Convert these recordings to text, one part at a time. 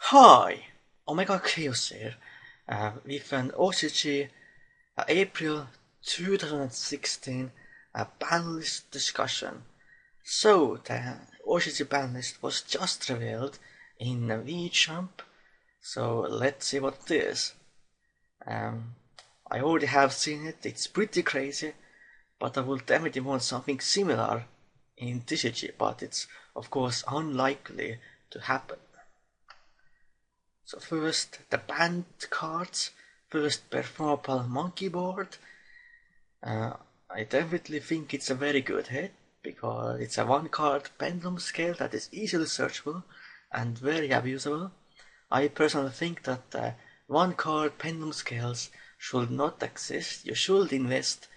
Hi, Omega Khaos here, with an OCG April 2016 Banlist discussion. So, the OCG Banlist was just revealed in VJump, so let's see what it is. I already have seen it, it's pretty crazy, but I will definitely want something similar in TCG, but it's of course unlikely to happen. So first the band cards, first performable monkey board. I definitely think it's a very good hit because it's a one card pendulum scale that is easily searchable and very abusable. I personally think that one card pendulum scales should not exist. You should invest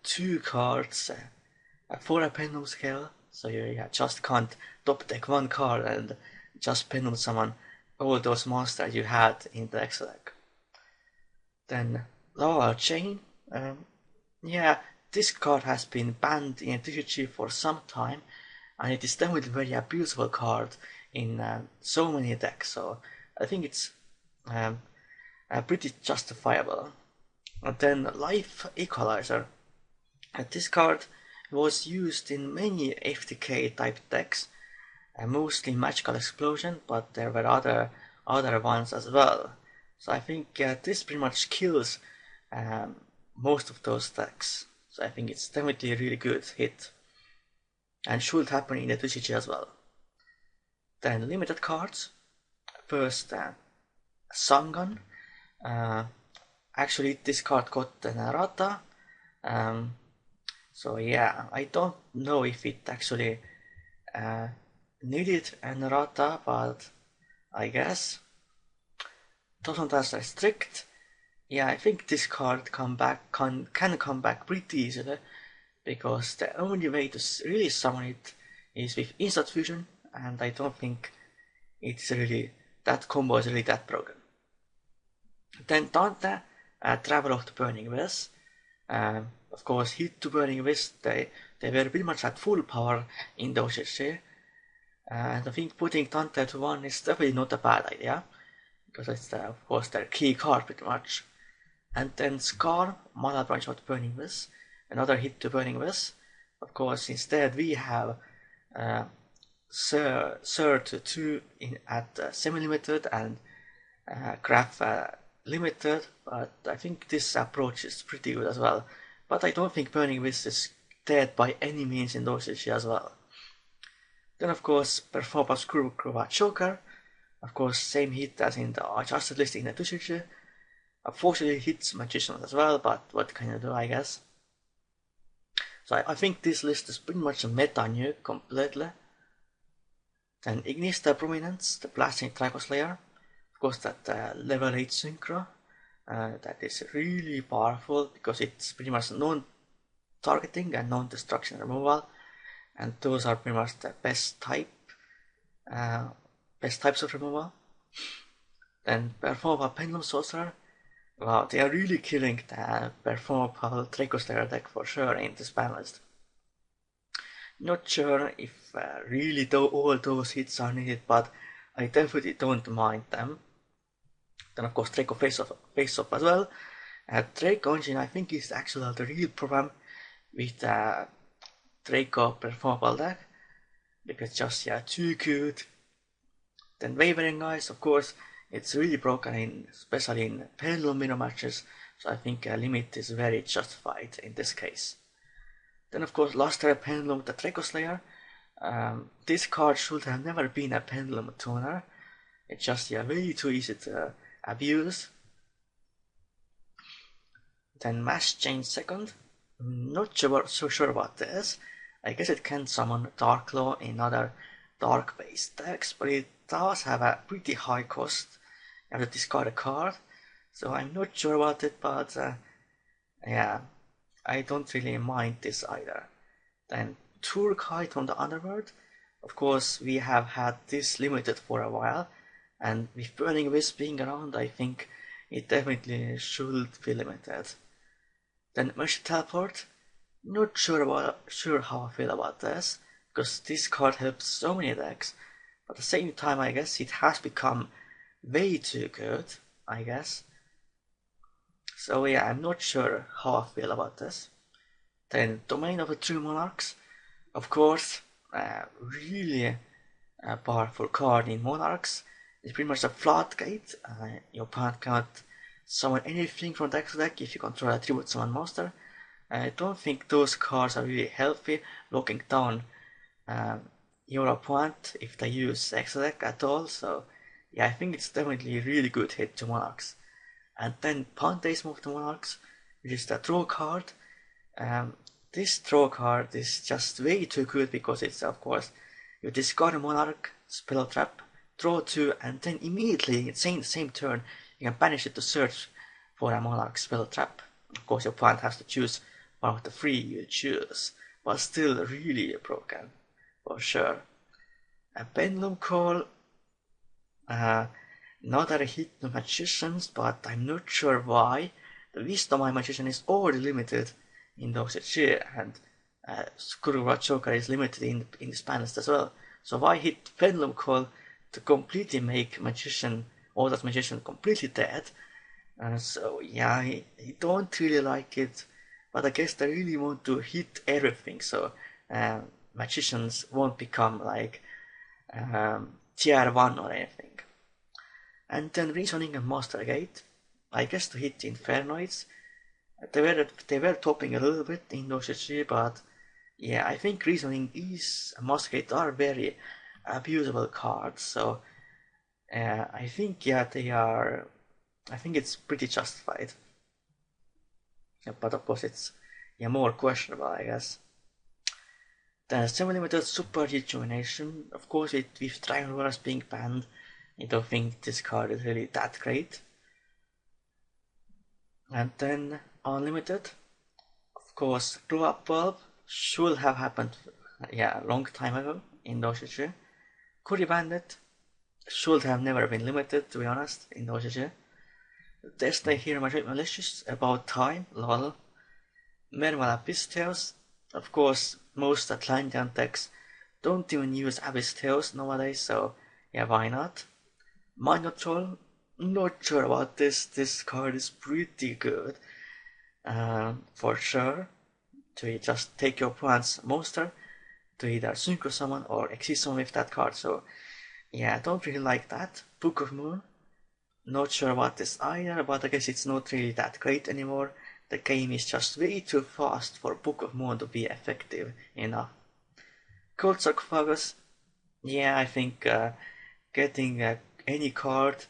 two cards for a pendulum scale, so you just can't top deck one card and just pendulum summon all those monsters you had in the Excel deck. Then Lava Chain. Yeah, this card has been banned in TCG for some time, and it is definitely a very abusable card in so many decks. So I think it's pretty justifiable. And then Life Equalizer. This card was used in many FTK type decks, mostly Magical Explosion, but there were other ones as well. So I think this pretty much kills most of those decks. So I think it's definitely a really good hit and should happen in the 2CG as well. Then limited cards. First, Sangan. Actually, this card got an errata. So yeah, I don't know if it actually needed an errata, but I guess doesn't as strict. Yeah, I think this card can come back pretty easily because the only way to really summon it is with instant fusion, and I don't think it's really that combo is really that broken. Then Dante, Travel of the Burning West. Of course, hit to Burning West, they were pretty much at full power in the OCG, and I think putting Dante to 1 is definitely not a bad idea because it's of course their key card pretty much. And then Scar, Mana Branch of the Burning West, another hit to Burning West. Of course, instead we have Sir to 2 at semi-limited and Graph limited, but I think this approach is pretty good as well. But I don't think Burning West is dead by any means in dosage as well. Then of course Performance Screw Joker. Of course, same hit as in the adjusted list in the dosage. Unfortunately, hits Magicians as well, but what can you do, I guess. So I think this list is pretty much a meta new completely. Then Ignista Prominence, the Blasting Dragon Slayer. Of course, that level 8 synchro. That is really powerful because it's pretty much non-targeting and non-destruction removal, and those are pretty much the best types of removal. Then Performable Pendulum Sorcerer. Wow, they are really killing the Performable Draco Slayer deck for sure in this Banlist. Not sure if really all those hits are needed, but I definitely don't mind them. Then of course Draco Face Off as well. Draco Engine I think is actually the real problem with Draco Performable deck because just too good. Then Wavering Eyes, of course, it's really broken especially in Pendulum Minor matches, so I think a limit is very justified in this case. Then of course Luster Pendulum, the Draco Slayer. This card should have never been a Pendulum tuner. It's just way too easy to abuse. Then Mass Change second. Not so sure about this. I guess it can summon Dark Law in other dark based decks, but it does have a pretty high cost. You have to discard a card, so I'm not sure about it, but yeah, I don't really mind this either. Then Turkite on the Underworld. Of course, we have had this limited for a while, and with Burning Wisp being around, I think it definitely should be limited. Then Mercy Teleport. Not sure how I feel about this, because this card helps so many decks, At the same time, I guess it has become way too good, I guess. So yeah, I'm not sure how I feel about this. Then Domain of the True Monarchs, of course, really a powerful card in Monarchs. It's pretty much a floodgate. Your opponent cannot summon anything from deck to deck if you control a tribute summon monster. I don't think those cards are really healthy, locking down your opponent if they use extra deck at all. So yeah, I think it's definitely a really good hit to Monarchs. And then Pantheism of the Monarchs, which is the draw card. This draw card is just way too good because it's, of course, you discard a Monarch, spell trap, draw 2, and then immediately, in the same turn, you can banish it to search for a Monarch spell trap. Of course, your opponent has to choose one of the 3 you choose, but still really broken, for sure. A Pendulum Call, not a hit to Magicians, but I'm not sure why. The Wisdom Eye Magician is already limited in the OCG, and Kurura Joker is limited in this Banlist as well. So why hit Pendulum Call to completely make all that Magician completely dead? So yeah, I don't really like it, but I guess they really want to hit everything, so Magicians won't become like tier 1 or anything. And then Reasoning and Master Gate, I guess to hit Infernoids. They were topping a little bit in OCG, but yeah, I think Reasoning is and Master Gate are very abusable cards, so I think yeah they are. I think it's pretty justified. Yeah, but of course it's more questionable, I guess. The semi-limited Super Rejuvenation, of course with Dragon Wars being banned, I don't think this card is really that great. And then Unlimited, of course, Glow Up Bulb should have happened, a long time ago in OCG. Curry Bandit should have never been limited, to be honest, in OCG. Destiny Hero Malicious, about time, lol. Mermal Abyss, of course, most Atlantean decks don't even use Abyss nowadays, so yeah, why not? Mind Control, not sure about this. This card is pretty good, for sure. To just take your opponent's monster to either Synchro Summon or Exist Summon with that card. So yeah, I don't really like that. Book of Moon, not sure about this either, but I guess it's not really that great anymore. The game is just way too fast for Book of Moon to be effective enough. Cold Sarcophagus, yeah, I think getting any card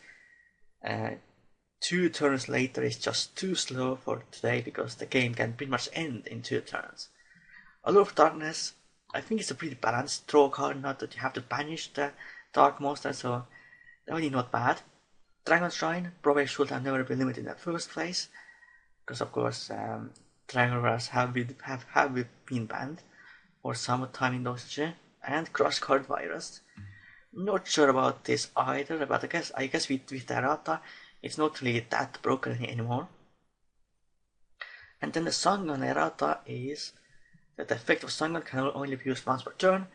2 turns later is just too slow for today because the game can pretty much end in 2 turns. Allure of Darkness, I think it's a pretty balanced draw card, not that you have to banish the Dark Monster, so really not bad. Dragon Shrine probably should have never been limited in the first place, because of course Dragon Wars have been banned for some time in OCG, and Cross Card Virus. Not sure about this either, but I guess with the errata, it's not really that broken anymore. And then the Sangan errata is that the effect of Sangan can only be used once per turn,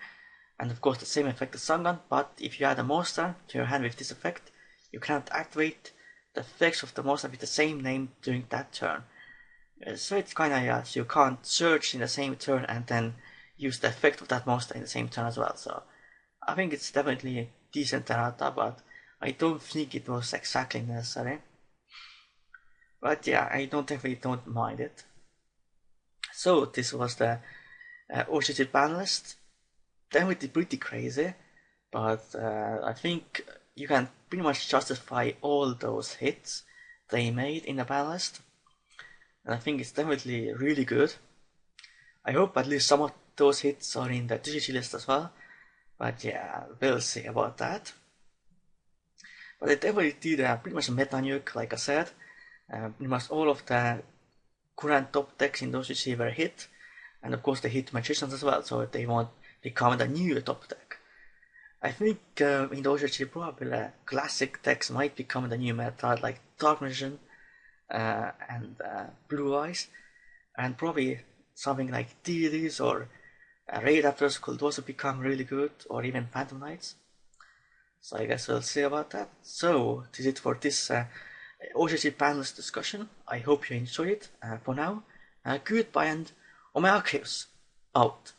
and of course the same effect as Sangan, but if you add a monster to your hand with this effect, you cannot activate the effects of the monster with the same name during that turn. So it's kinda, so you can't search in the same turn and then use the effect of that monster in the same turn as well, so I think it's definitely a decent errata, but I don't think it was exactly necessary. But yeah, I definitely don't mind it. So this was the OCG Banlist. Definitely pretty crazy, but I think you can pretty much justify all those hits they made in the Banlist. And I think it's definitely really good. I hope at least some of those hits are in the GG list as well. But yeah, we'll see about that. But they definitely did pretty much a meta nuke, like I said. Pretty much all of the current top decks in those OCG were hit. And of course they hit Magicians as well, so they won't become the new top deck. I think in the OCG probably classic decks might become the new meta, like Dark Magician and Blue Eyes. And probably something like deities or Raid Raptors could also become really good, or even Phantom Knights. So I guess we'll see about that. So this is it for this OCG Banlist discussion. I hope you enjoyed it. For now, goodbye and Omega Khaos out.